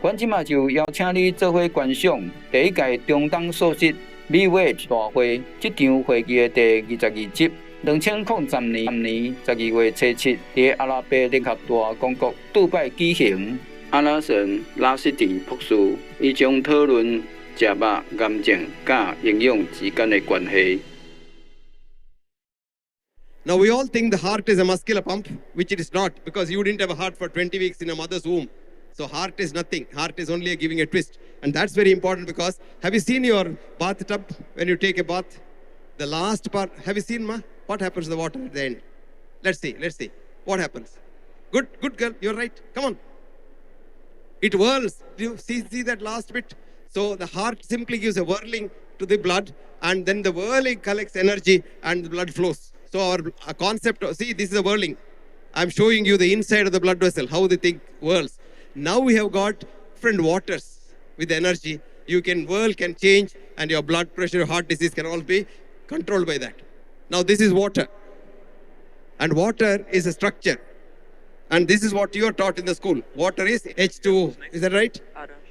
阮即马就邀请你做伙观赏第一届中东硕士 MEVEG 大会，这场会议的第22集，2010年12月7日，伫阿拉伯联合大公国杜拜举行。阿拉神拉什蒂博士伊将讨论食肉、癌症甲营养之间的关系。Now we all think the heart is a muscular pump, which it is not, because you didn't have a heart for 20 weeks in a mother's womb. So heart is nothing. Heart is only giving a twist. And that's very important because, have you seen your bathtub when you take a bath? The last part, have you seen, Ma? What happens to the water at the end? Let's see. What happens? Good girl, you're right. Come on. It whirls. Do you see that last bit? So the heart simply gives a whirling to the blood, and then the whirling collects energy and the blood flows. So our concept, see, this is a whirling. I'm showing you the inside of the blood vessel, how the thing whirls. Now we have got different waters with energy. You can whirl, can change, and your blood pressure, heart disease can all be controlled by that. Now this is water. And water is a structure. And this is what you are taught in the school. Water is H2O. Is that right?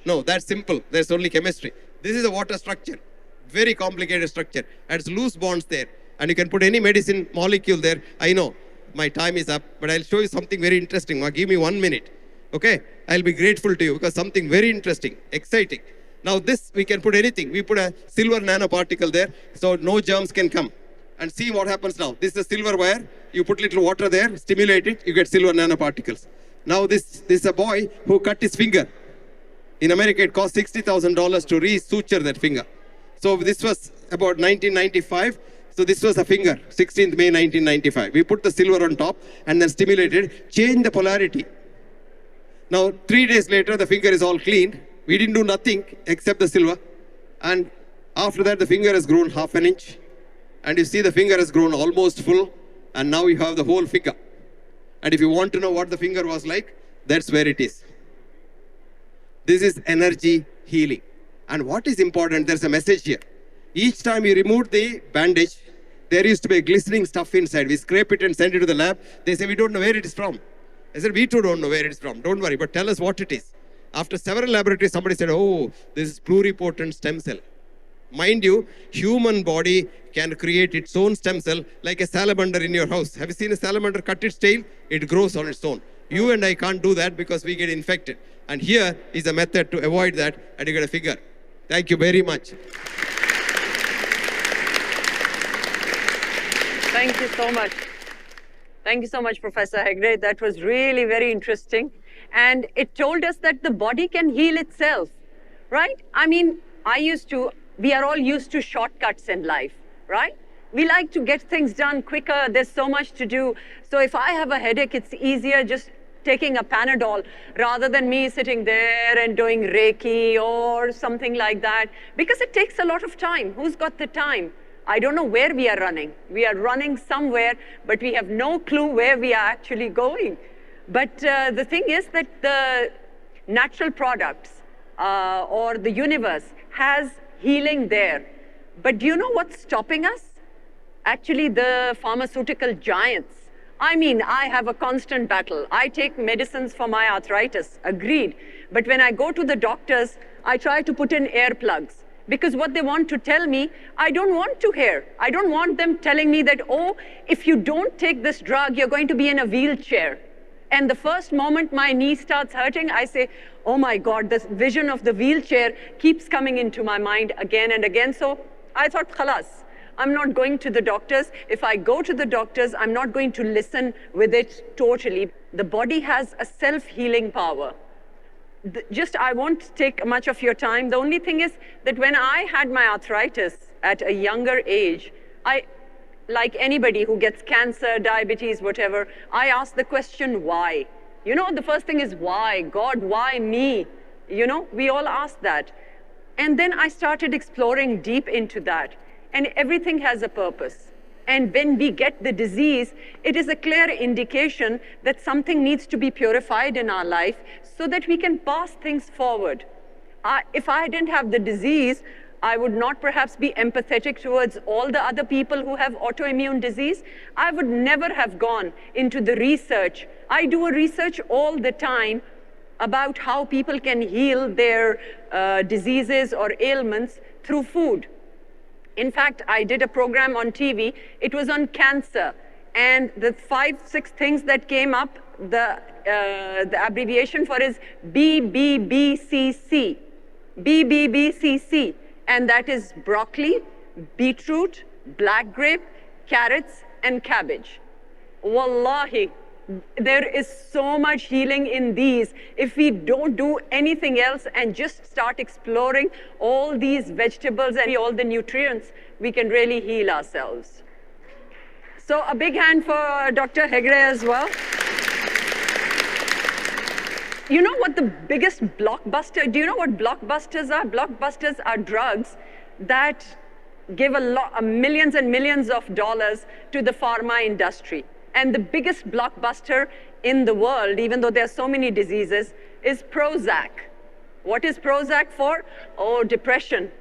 No, that's simple. There's only chemistry. This is a water structure. Very complicated structure. And it's loose bonds there. And you can put any medicine molecule there. I know my time is up, but I'll show you something very interesting. Give me 1 minute. Okay? I'll be grateful to you because something very interesting, exciting. Now this, we can put anything. We put a silver nanoparticle there, so no germs can come. And see what happens now. This is a silver wire. You put little water there, stimulate it, you get silver nanoparticles. Now this is a boy who cut his finger. In America, it cost $60,000 to re-suture that finger. So this was about 1995. So this was a finger, 16th May 1995. We put the silver on top and then stimulated, changed the polarity. Now 3 days later, the finger is all clean. We didn't do nothing except the silver. And after that, the finger has grown half an inch. And you see the finger has grown almost full. And now you have the whole finger. And if you want to know what the finger was like, that's where it is. This is energy healing. And what is important, there's a message here. Each time you remove the bandage, there used to be a glistening stuff inside. We scrape it and send it to the lab. They say, we don't know where it is from. I said, we too don't know where it is from. Don't worry, but tell us what it is. After several laboratories, somebody said, oh, this is pluripotent stem cell. Mind you, human body can create its own stem cell like a salamander in your house. Have you seen a salamander cut its tail? It grows on its own. You and I can't do that because we get infected. And here is a method to avoid that, and you get a figure. Thank you very much. Thank you so much. Thank you so much, Professor Hegde. That was really very interesting. And it told us that the body can heal itself, right? I mean, we are all used to shortcuts in life, right? We like to get things done quicker. There's so much to do. So if I have a headache, it's easier just taking a Panadol rather than me sitting there and doing Reiki or something like that, because it takes a lot of time. Who's got the time? I don't know where we are running. We are running somewhere, but we have no clue where we are actually going. But the thing is that the natural products or the universe has healing there. But do you know what's stopping us? Actually, the pharmaceutical giants. I mean, I have a constant battle. I take medicines for my arthritis, agreed. But when I go to the doctors, I try to put in earplugs. Because what they want to tell me, I don't want to hear. I don't want them telling me that, oh, if you don't take this drug, you're going to be in a wheelchair. And the first moment my knee starts hurting, I say, oh my God, this vision of the wheelchair keeps coming into my mind again and again. So I thought, khalas, I'm not going to the doctors. If I go to the doctors, I'm not going to listen with it totally. The body has a self-healing power. I won't take much of your time. The only thing is that when I had my arthritis at a younger age, like anybody who gets cancer, diabetes, whatever, I ask the question, why? You know, the first thing is why? God, why me? You know, we all ask that. And then I started exploring deep into that. And everything has a purpose. And when we get the disease, it is a clear indication that something needs to be purified in our life so that we can pass things forward. If I didn't have the disease, I would not perhaps be empathetic towards all the other people who have autoimmune disease. I would never have gone into the research. I do a research all the time about how people can heal their diseases or ailments through food. In fact, I did a program on TV. It was on cancer. And the 5-6 things that came up, the abbreviation for is BBBCC. BBBCC. And that is broccoli, beetroot, black grape, carrots, and cabbage. Wallahi, there is so much healing in these. If we don't do anything else and just start exploring all these vegetables and all the nutrients, we can really heal ourselves. So a big hand for Dr. Hegde as well. You know what the biggest blockbuster, do you know what blockbusters are? Blockbusters are drugs that give millions and millions of dollars to the pharma industry. And the biggest blockbuster in the world, even though there are so many diseases, is Prozac. What is Prozac for? Oh, depression.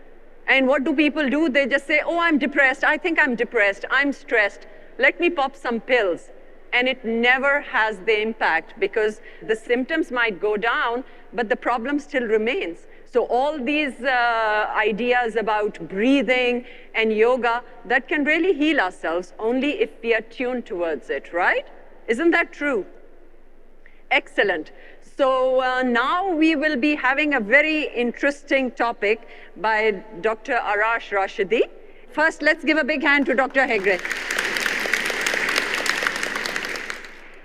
And what do people do? They just say, oh, I'm depressed. I think I'm depressed. I'm stressed. Let me pop some pills. And it never has the impact because the symptoms might go down, but the problem still remains. So all these ideas about breathing and yoga, that can really heal ourselves only if we are tuned towards it, right? Isn't that true? Excellent. So now we will be having a very interesting topic by Dr. Arash Rashidi. First, let's give a big hand to Dr. Hegde.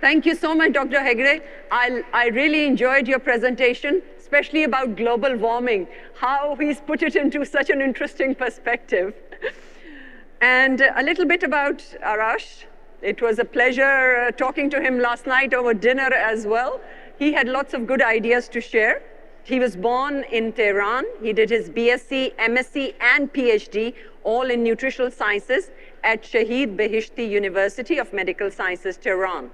Thank you so much, Dr. Hegde. I really enjoyed your presentation, especially about global warming, how he's put it into such an interesting perspective. And a little bit about Arash. It was a pleasure talking to him last night over dinner as well. He had lots of good ideas to share. He was born in Tehran. He did his BSc, MSc, and PhD, all in nutritional sciences at Shahid Behishti University of Medical Sciences, Tehran.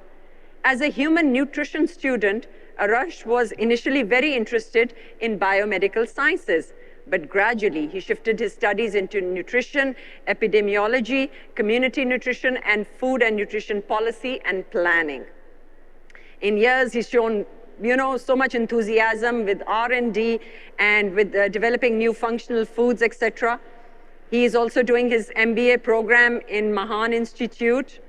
As a human nutrition student, Arash was initially very interested in biomedical sciences, but gradually he shifted his studies into nutrition, epidemiology, community nutrition, and food and nutrition policy and planning. In years, he's shown so much enthusiasm with R&D and with developing new functional foods, etc. He is also doing his MBA program in Mahan Institute,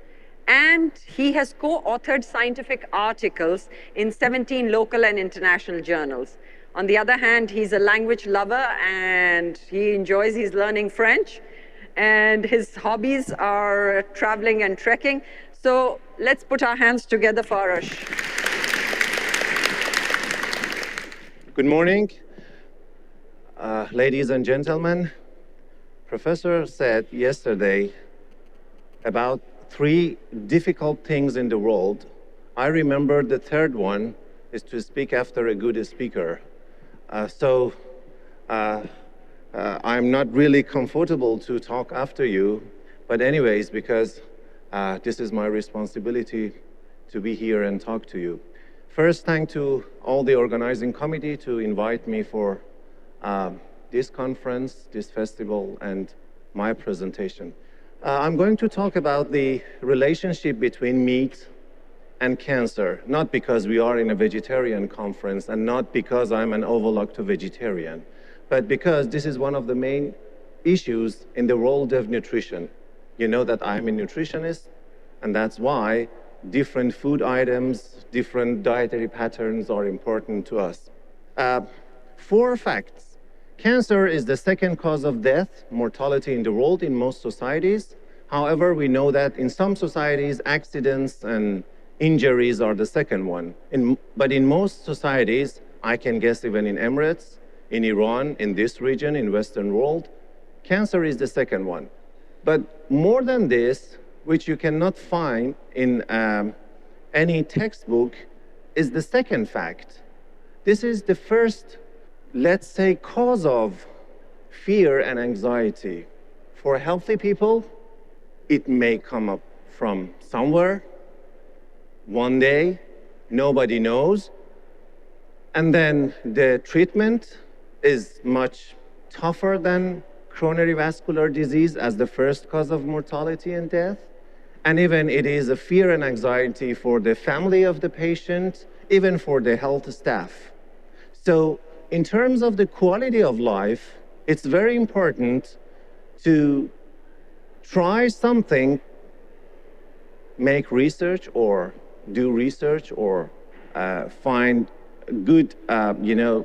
and he has co-authored scientific articles in 17 local and international journals. On the other hand, he's a language lover and he enjoys his learning French, and his hobbies are traveling and trekking. So let's put our hands together for Arash. Good morning, ladies and gentlemen. Professor said yesterday about 3 difficult things in the world. I remember the third one is to speak after a good speaker. I'm not really comfortable to talk after you, but anyways, because this is my responsibility to be here and talk to you. First, thank to all the organizing committee to invite me for this conference, this festival, and my presentation. I'm going to talk about the relationship between meat and cancer, not because we are in a vegetarian conference and not because I'm an ovo-lacto vegetarian, but because this is one of the main issues in the world of nutrition. You know that I'm a nutritionist, and that's why different food items, different dietary patterns are important to us. 4 facts. Cancer is the second cause of death, mortality in the world in most societies. However, we know that in some societies, accidents and injuries are the second one. But in most societies, I can guess even in Emirates, in Iran, in this region, in Western world, cancer is the second one. But more than this, which you cannot find in any textbook, is the second fact. This is the first, let's say, cause of fear and anxiety. For healthy people, it may come up from somewhere, one day, nobody knows, and then the treatment is much tougher than coronary vascular disease as the first cause of mortality and death. And even it is a fear and anxiety for the family of the patient, even for the health staff. So in terms of the quality of life, it's very important to try something, make research or do research or find good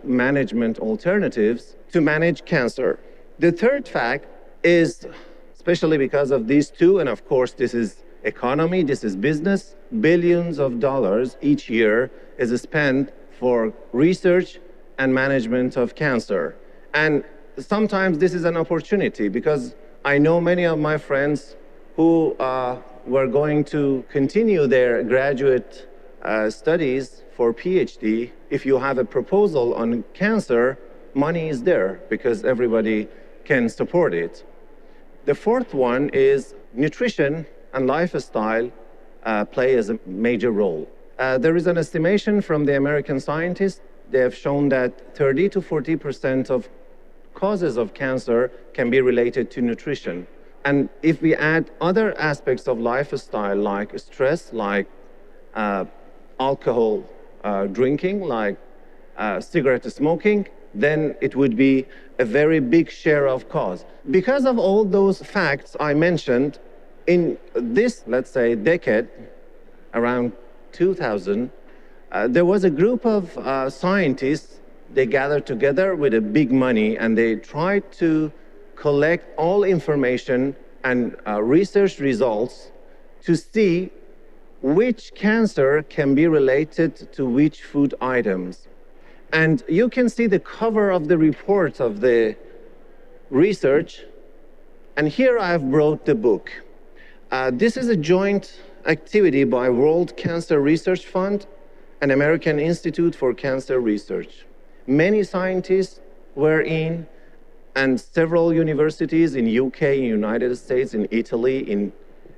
management alternatives to manage cancer. The third fact is, especially because of these two, and of course this is economy, this is business, billions of dollars each year is spent for research and management of cancer. And sometimes this is an opportunity, because I know many of my friends who were going to continue their graduate studies for PhD. If you have a proposal on cancer, money is there because everybody can support it. The fourth one is nutrition and lifestyle play as a major role. There is an estimation from the American scientists. They have shown that 30 to 40% of causes of cancer can be related to nutrition. And if we add other aspects of lifestyle, like stress, like alcohol drinking, like cigarette smoking, then it would be a very big share of cause. Because of all those facts I mentioned, in this, let's say, decade, around 2000, there was a group of scientists. They gathered together with a big money, and they tried to collect all information and research results to see which cancer can be related to which food items. And you can see the cover of the report of the research. And here I've brought the book. This is a joint activity by World Cancer Research Fund and American Institute for Cancer Research. Many scientists were in, and several universities in UK, in United States, in Italy, in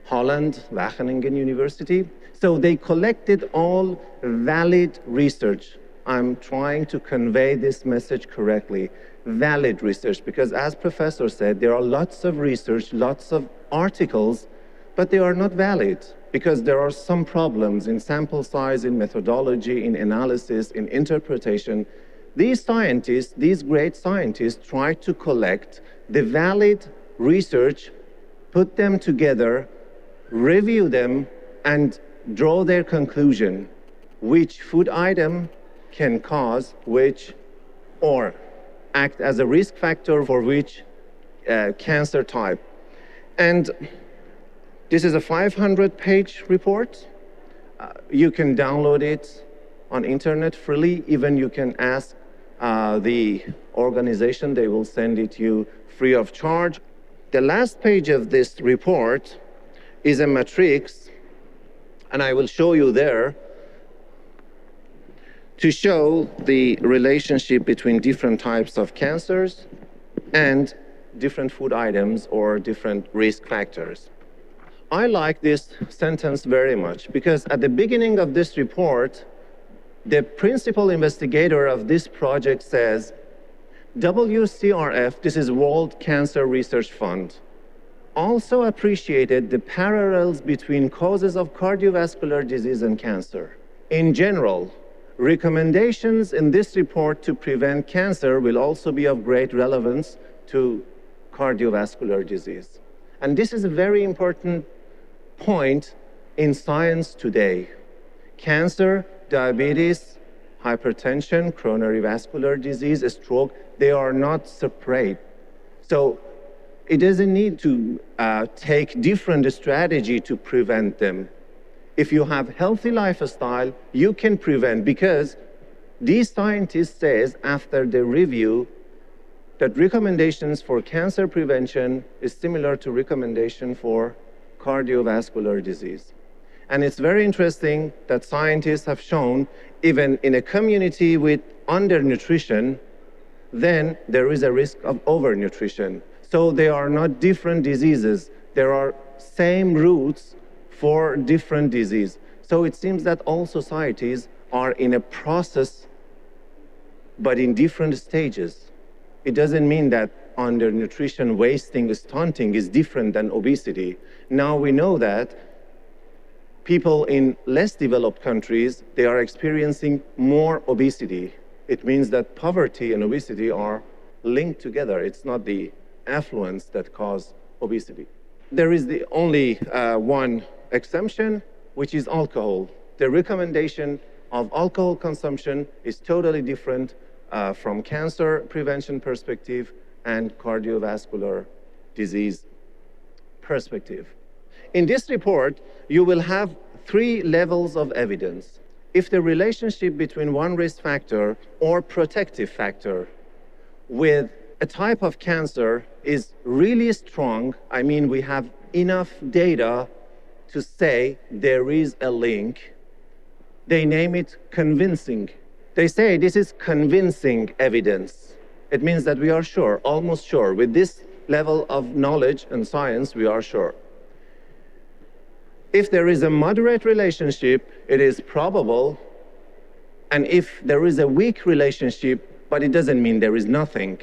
Holland, Wageningen University. So they collected all valid research. I'm trying to convey this message correctly. Valid research, because as Professor said, there are lots of research, lots of articles, but they are not valid because there are some problems in sample size, in methodology, in analysis, in interpretation. These scientists, these great scientists, try to collect the valid research, put them together, review them, and draw their conclusion. Which food item can cause which, or act as a risk factor for which cancer type. And this is a 500-page report. You can download it on internet freely. Even you can ask the organization, they will send it to you free of charge. The last page of this report is a matrix, and I will show you there to show the relationship between different types of cancers and different food items or different risk factors. I like this sentence very much because at the beginning of this report, the principal investigator of this project says, WCRF, this is World Cancer Research Fund, also appreciated the parallels between causes of cardiovascular disease and cancer. In general, recommendations in this report to prevent cancer will also be of great relevance to cardiovascular disease. And this is a very important point in science today. Cancer, diabetes, hypertension, coronary vascular disease, stroke, they are not separate. So it doesn't need to take different strategy to prevent them. If you have healthy lifestyle, you can prevent, because these scientists says after the review that recommendations for cancer prevention is similar to recommendation for cardiovascular disease. And it's very interesting that scientists have shown even in a community with undernutrition, then there is a risk of overnutrition. So they are not different diseases. There are same roots for different disease. So it seems that all societies are in a process, but in different stages. It doesn't mean that undernutrition, wasting, stunting is different than obesity. Now we know that people in less developed countries, they are experiencing more obesity. it means that poverty and obesity are linked together. It's not the affluence that cause obesity. There is the only one exemption, which is alcohol. The recommendation of alcohol consumption is totally different from cancer prevention perspective and cardiovascular disease perspective. In this report, you will have 3 levels of evidence. If the relationship between one risk factor or protective factor with a type of cancer is really strong, I mean, we have enough data to say there is a link, they name it convincing. They say this is convincing evidence. It means that we are sure, almost sure. With this level of knowledge and science, we are sure. If there is a moderate relationship, it is probable. And if there is a weak relationship, but it doesn't mean there is nothing,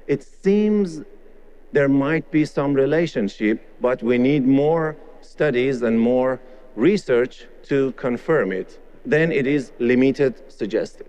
it seems there might be some relationship, but we need more studies and more research to confirm it. Then it is limited suggestive.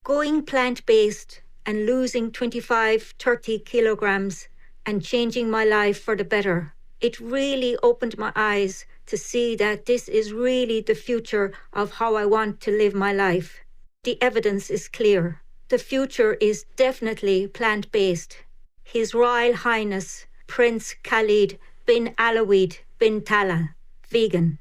Going plant-based and losing 25-30 kilograms and changing my life for the better, it really opened my eyes to see that this is really the future of how I want to live my life. The evidence is clear. The future is definitely plant-based. His Royal Highness Prince Khalid bin Alawid bin Talal, vegan.